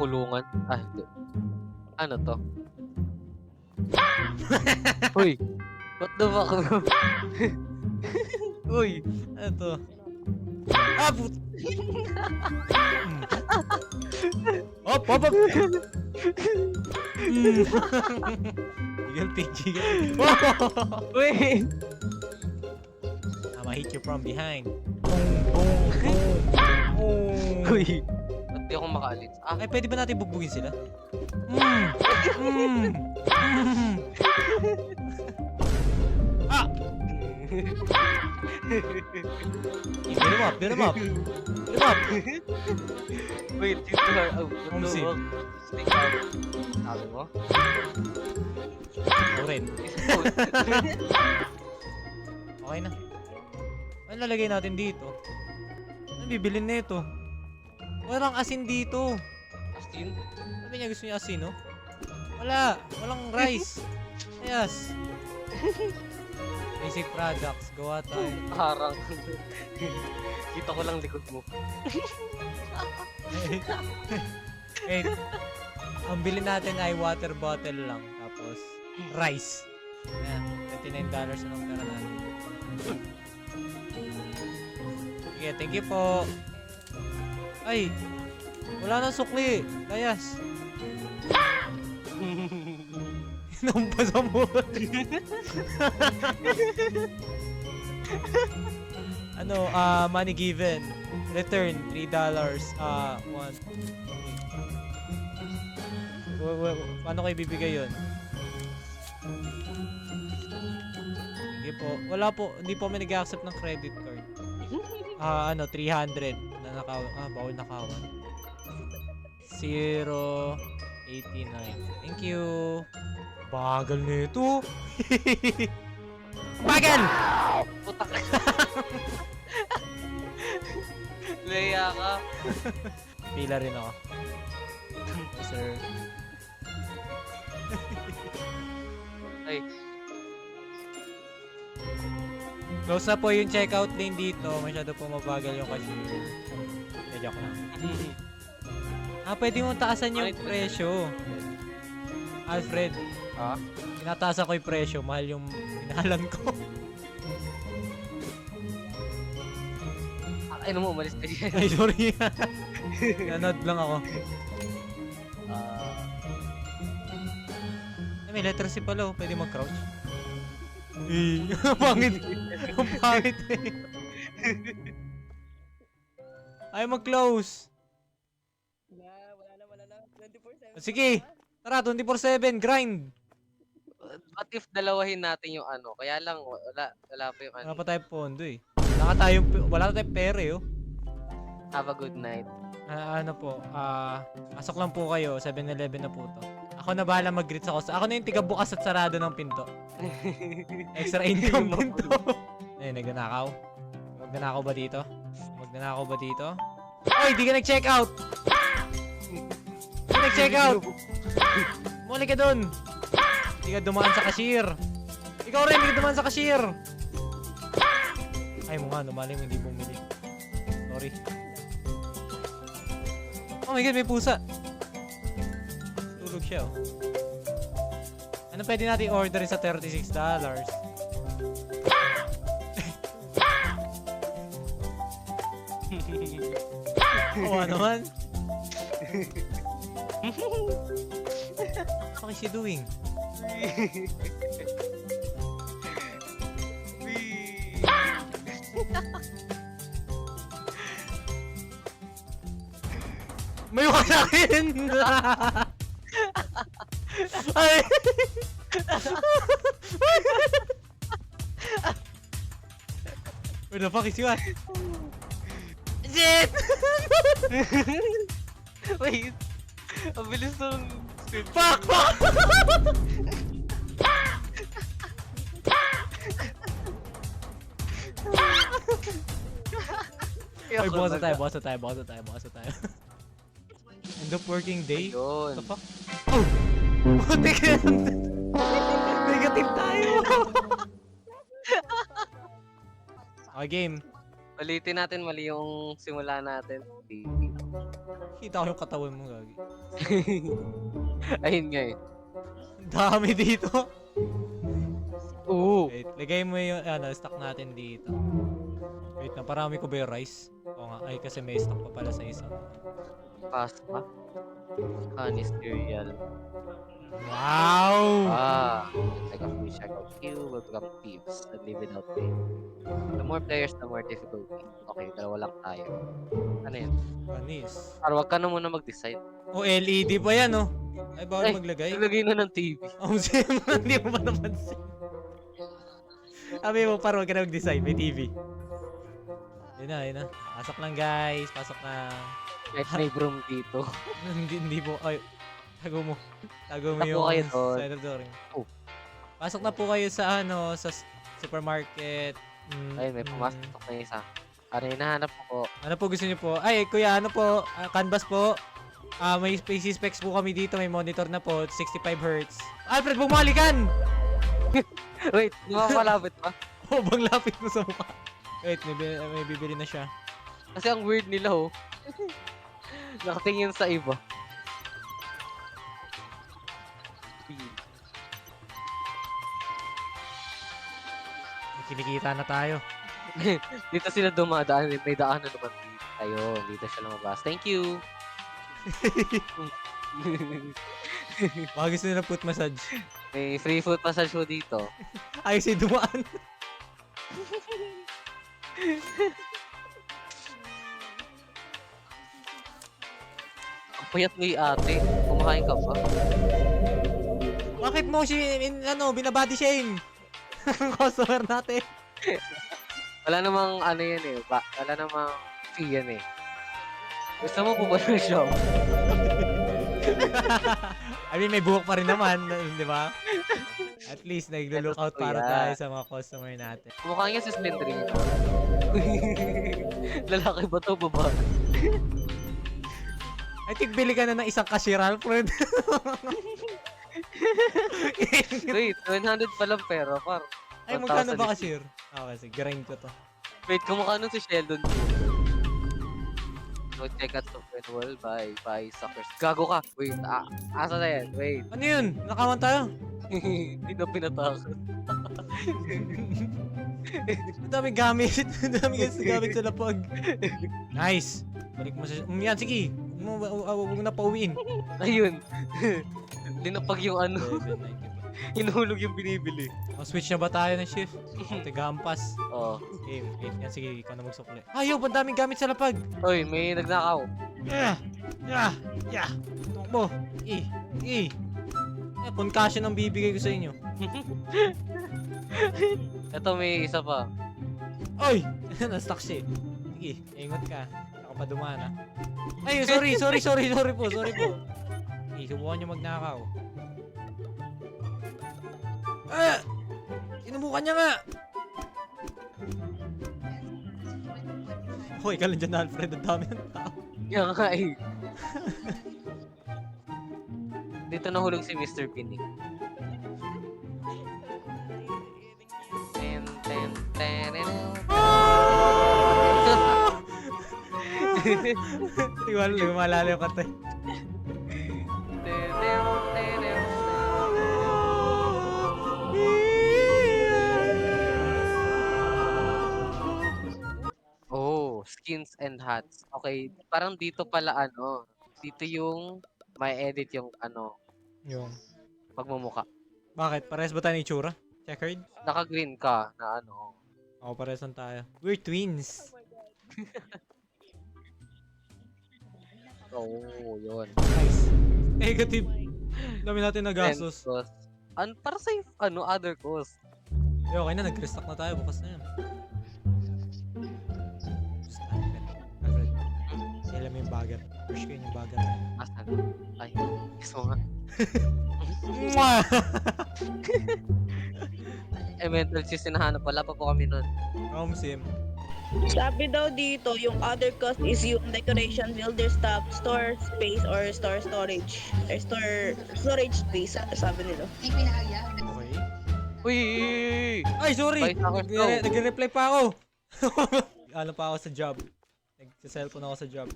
kulungan. Ah, hindi. Ano to? Uy! What the fuck? Uy! Ano to? Ah, put... Hop, hop, hop! Tigil, tigil. Uy! I'ma hit you from behind. Boom, boom, boom, boom. Uy! Ba't di ako makaalis? Ah, Ay, pwede ba natin bugbugin sila? Mm. Ah! Beat him up, beat him up. Beat him up. wait, dito ka. Oh, Home what the save. fuck? Stick out. Sabi mo? Ako rin. Okay na. Ano lalagay natin dito? Ano bibilin nito? Walang asin dito. Asin? Sabi niya gusto niya asin, no? Wala. Walang rice. Yes. Basic products. Gawa tayo. Harang. Kita ko lang likod mo. Eh, ang bilhin natin ay water bottle lang. Tapos, rice. Ayan. $29 ang pera natin. Sige, thank you po. Ay, wala nang sukli. Layas. Nampas ang buhay. Ano, money given. Return, $3. One. Paano kayo bibigay yun? Sige po. Wala po. Hindi po kami nag-accept ng credit card. 300 na bawal nakawan. 089. Thank you. Bagal nito. Bagal! Putak. Leia ka. Pila rin ako. Yes, sir. Ay, Close na po yung checkout lane dito. Masyado po mabagal yung cashier. Joke lang. Pwede mo taasan yung presyo. Alfred, ha? tinataasan ko yung presyo. Mahal yung inahalan ko. Ay, mo, umalis ka dyan. Ay, sorry. Nanood lang ako. Ay, may letter C pala. Pwede mag-crouch. Eh, pangit. Ang pangit eh. Ay, mag-close. Wala na. 24/7. Sige. Tara, 24/7. Grind. What if dalawahin natin yung ano? Kaya lang, wala pa yung ano. Wala pa tayo pondo eh. Wala na tayong pere oh. Have a good night. Ano po, pasok lang po kayo. 7-Eleven na po to. Ako na bahala mag-greet sa Ako na yung tiga-bukas at sarado ng pinto. Extra income din to. Ayun, nagnanakaw. Magnanakaw ba dito? Magnanakaw ba dito? Oy, di ka nag-check out! Di ka nag-check out! Muli ka dun! Di ka dumaan sa cashier! Ikaw rin, di ka dumaan sa cashier! Ay mo nga, numali mo, hindi bumili. Sorry. Oh my god, may pusa! Tulog siya oh. Ano pwede natin orderin sa $36? Oo naman. What is she doing? May ka sa akin! Ay! Where the fuck is you at? Shit! Wait. Ang bilis ng... Fuck! Fuck! Ay, boss na tayo. End of working day? What Ayun. the fuck? Oh! Buti ka! Negative tayo! Okay, game. Ulitin natin, mali yung simula natin. Kita ko yung katawan mo, gagi. Ayun nga eh. Ang dami dito. Oo. Wait, lagay mo yung stock natin dito. Wait na, parami ko ba yung rice? Oo nga, ay kasi may stock pa pala sa isang. Pasta. Honey cereal. Wow! Like a free check out queue will become thieves and live without pay. The more players, the more difficulty. Okay, dalawa lang tayo. Ano yun? Panis. Para wag ka na muna mag-decide. Oh, LED pa yan, oh. Ay, bawal Ay, maglagay. Ilagay na ng TV. Oh, sim, hindi mo pa napansin. Sabi mo, parang wag ka na mag-decide. May TV. Yun na. Pasok lang, guys. Pasok na. Kahit may broom dito. hindi mo. Ay, tago mo. Tago mo Tago yung kayo doon. side of door. Oh. Pasok na po kayo sa sa supermarket. Ayun, may pumasok na isa. Ano hinahanap ko? Ano po gusto niyo po? Ay, kuya, ano po? Canvas po. May PC specs po kami dito. May monitor na po. 65 Hz. Alfred, bumalikan! Wait, di ba malapit pa? Oh, bang lapit mo sa mukha. Wait, may bibili na siya. Kasi ang weird nila, oh. Nakatingin sa iba. May kinikita na tayo. Dito sila dumadaan. May daan na naman dito. Ayun, dito siya lumabas. Thank you. Baka gusto nila foot massage. May free foot massage mo dito. Ayos ay dumaan. Ang payat ni ate. Kumakain ka ba? Bakit mo binabody shame? Customer natin. Wala namang ano yan eh. Wala namang fee yan eh. Gusto mo po ba yung show? I mean, may buhok pa rin naman, di ba? At least, naglo-lookout Ano to para yan? tayo sa mga customer natin. Kumukha niya si Slendrina. Lalaki ba to, babae? I think bili ka na ng isang cashier, Alfred. Wait, 700 pa lang pera, par. Ay, magkano 1,000 ba is- cashier? Okay, sige, grind ko to. Wait, kumukha nun si Sheldon. So, check out the manual by suckers. Gago ka. Wait, asa na yan? Wait. Ano yun? Nakawan tayo? Hindi na pinatakot. Ang daming gamit. Ang daming gamit sa lapag. Nice. Balik mo sa... yan, sige. Huwag mo na pauwiin. Ayun. Linapag yung ano. 790. Hinulog yung binibili. Switch na ba tayo ng shift? Tigampas. Oh. Game. Yan, sige. Ikaw na magsukli. Ayaw, ang daming gamit sa lapag. Oy, may nagnakaw. Yeah. Tukbo. Concussion ang bibigay ko sa inyo. Ito may isa pa. Oy! Na-stuck siya. Sige, ingot ka. Ako pa dumaan ha. Ay, sorry po. Subukan nyo magnakaw. Sinubukan niya nga! Hoy, ka lang dyan, Alfred. Ang dami ng tao. Yan nga eh. Dito nahulog si Mr. Bean eh. Tiwala, lumalala yung kanta. Oh, skins and hats. Okay, parang dito pala ano. Dito yung may edit yung ano, Yung. pagmumuka. Bakit? Parehas ba tayo ng itsura? Checkered? Naka-green ka na ano. Oo, parehas lang tayo. We're twins. Oh, yun. Nice. Negative. Dami natin na gastos. Para sa ano, other cost. Okay na, nag-restock na tayo. Bukas na yan. Alfred. Sila mo yung bagger. Push ko yun yung bagger. Asan? Ay, gusto mo nga. Mwah! Mental cheese hinahanap. Wala pa po kami nun. Home sim. Sabi daw dito, yung other cost is yung decoration, builder stuff, store space, or store storage. Or storage space, sabi nila. Okay. Uy! Ay, sorry! Bye, Tucker, go. Nagre-reply pa ako. Ano pa ako sa job. Nag-cellphone ako sa job.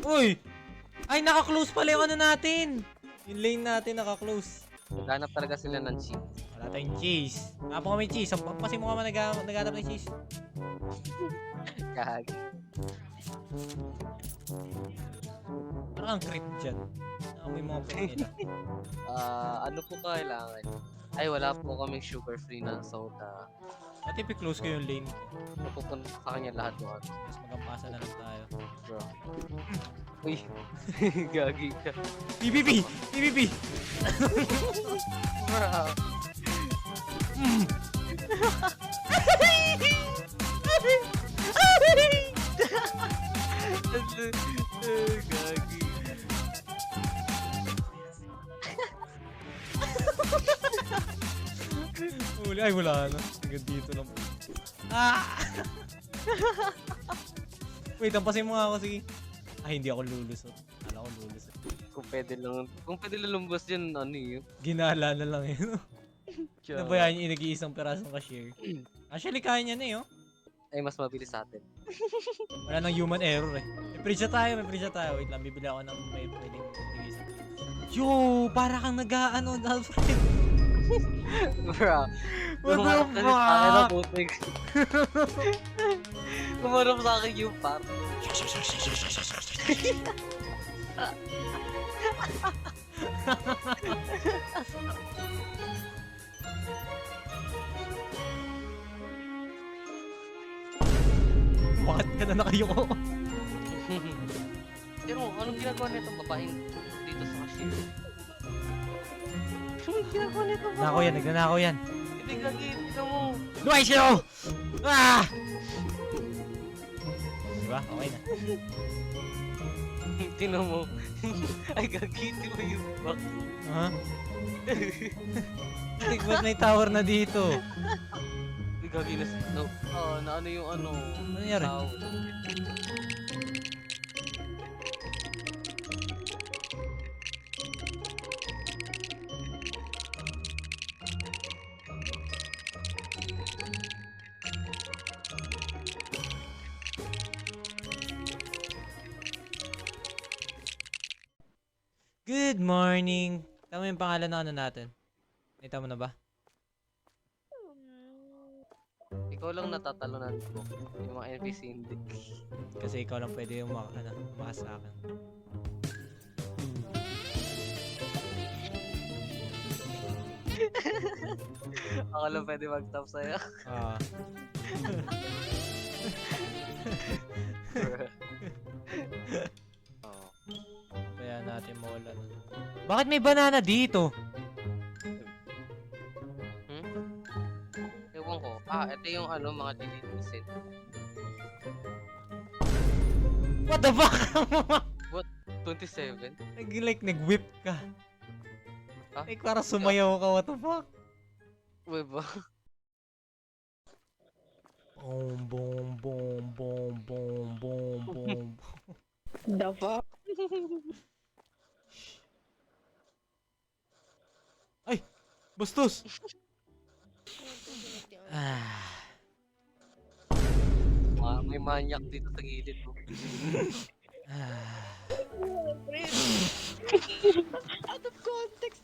Uy! Ay, naka-close pala yung ano natin. Yung lane natin naka-close. Naghanap talaga sila ng cheese. Wala tayong cheese. Wala po kami cheese. Kasi mo ka naghanap ng cheese. Kahag. Parang ang crit dyan. May mga pwede nila. Ano po kailangan? Ay, wala po kaming sugar-free na soda. At close ko yung lane ko. Napupunta sa kanya lahat ng ano. Tapos magampasa na lang tayo. Bro. Uy. Gagi ka. PvP! PvP! Bro. Gagi. Uli, ay wala na. Hanggang dito lang. Ah! Wait, tampasin mo nga ako, sige. Ay, hindi ako lulusot. Kala ko lulusot. Kung pwede lang lumbas yun, ano yun? Ginala na lang yun. Ano ba yan yung nag-iisang perasong ka-share? Actually, kaya niya na eh, oh. Ay, mas mabilis sa atin. Wala nang human error eh. May bridge na tayo, may bridge na tayo. Wait lang, bibili ako ng may pwedeng nag-iisang. Yo! Para kang nag-ano, Alfred. Bro. What the Kumarap ka sa akin na fuck? putik. Kumarap sa akin yung par. Bakit ka na nakayuko? Pero anong ginagawa nitong babaeng dito sa cashier? Anong ginagawa nitong babae? Nako yan, nagnanakaw yan. Hindi gagi, tignan mo. Luway siya! Ah! Diba? Okay na. Tignan mo. Ay gagi, di mo yung back. Ha? Ba't may tower na dito? Ay gagi na no. Na ano yung ano. Ano nangyari? Good morning. Tama yung pangalan ng ano natin. Nakita mo na ba? Ikaw lang natatalunan ko. Yung mga NPC hindi. Kasi ikaw lang pwede yung umakas sa akin. Ako lang pwede mag-top sa'yo. Ah. Oo. Kaya natin mawala. Bakit may banana dito? Ewan ko. Ito yung ano, mga dilinisin. What the fuck? 27? Nag-whip ka. Ah? Like parang sumayaw ka. What the fuck? Uy ba? Boom, boom, boom, boom, boom, boom, boom. The fuck? Ay! Bastos! Ah. May manyak dito sa gilid mo. Ah. Out of context,